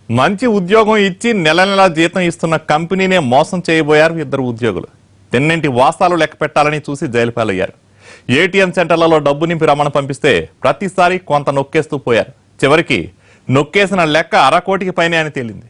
మంచి ఉద్యోగం ఇచ్చి నెల నెలా జీతం ఇస్తున్న కంపెనీనే మోసం చేయబోయారు ఇద్దరు ఉద్యోగులు. తెన్నింటి వాస్తాలు లెక్క పెట్టాలని చూసి జైలు పాలయ్యారు. ఏటీఎం సెంటర్లలో డబ్బు నింపి రమ్మని పంపిస్తే ప్రతిసారి కొంత నొక్కేస్తూ పోయారు. చివరికి నొక్కేసిన లెక్క 1/2 కోటికి పైనే అని తేలింది.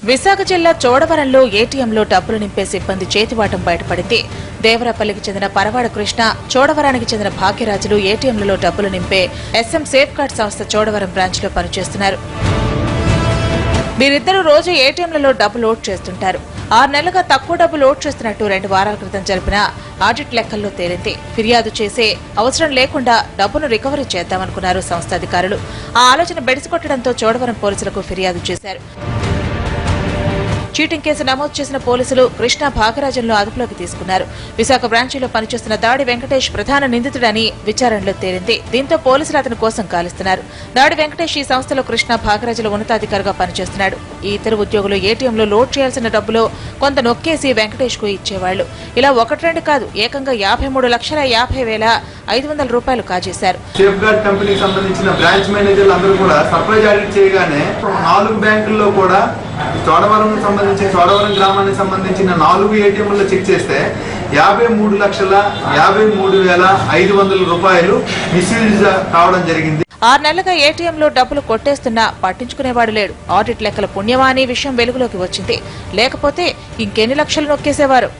విశాఖ జిల్లా చోడవరంలో ఏటీఎంలో డబ్బులు నింపే సిబ్బంది చేతివాటం బయటపడింది. దేవరపల్లికి చెందిన పరవాడ కృష్ణ, చోడవరానికి చెందిన భాగ్యరాజులు ఏటీఎంలలో డబ్బులు నింపే ఎస్ఎం సేఫ్ కార్డ్ సంస్థ చోడవరం బ్రాంచ్ లో పనిచేస్తున్నారు. వీరిద్దరూ రోజు ఏటీఎంలలో డబ్బు లోడ్ చేస్తుంటారు. 6 నెలలుగా తక్కువ డబ్బు లోడ్ చేస్తున్నట్టు 2 వారాల క్రితం జరిపిన ఆడిట్ లెక్కల్లో తేలింది. ఫిర్యాదు చేసే అవసరం లేకుండా డబ్బును రికవరీ చేద్దామనుకున్నారు సంస్థ అధికారులు. ఆ ఆలోచన బెడిసికొట్టడంతో చోడవరం పోలీసులకు ఫిర్యాదు చేశారు. చీటింగ్ కేసు నమోదు చేసిన పోలీసులు కృష్ణ, భాగరాజంలో అదుపులోకి తీసుకున్నారు. విశాఖ బ్రాంచీలో పనిచేస్తున్న దాడి వెంకటేష్ ప్రధాన నిందితుడని విచారణలో తేలింది. దీంతో పోలీసులు అతని కోసం గాలిస్తున్నారు. దాడి వెంకటేష్ ఈ సంస్థలో కృష్ణ, భాగరాజుల ఉన్నతాధికారిగా పనిచేస్తున్నాడు. ఈ ఇద్దరు ఉద్యోగులు ఏటీఎంలో లోడ్ చేయాల్సిన డబ్బులో కొంత నొక్కేసి వెంకటేష్ కు ఇచ్చేవాళ్లు. ఇలా 1-2 కాదు, ఏకంగా 53,50,500 రూపాయలు కాజేశారు. సేఫ్ గార్డ్ కంపెనీకి సంబంధించిన బ్రాంచ్ మేనేజర్లు అందరూ కూడా సర్ప్రైజ్ ఆడిట్ చేయగానే 4 బ్యాంకుల్లో కూడా చోడవరం గ్రామానికి సంబంధించిన 4 ఏటీఎంల్లో చెక్ చేస్తే 53,53,500 రూపాయలు మిస్యూజ్ కావడం జరిగింది. 6 నెలలుగా ఏటీఎంలో డబ్బులు కొట్టేస్తున్నా పట్టించుకునేవాడు లేడు. ఆడిట్ లెక్కల పుణ్యమా అనే విషయం వెలుగులోకి వచ్చింది. లేకపోతే ఇంకెన్ని లక్షలు నొక్కేసేవారు.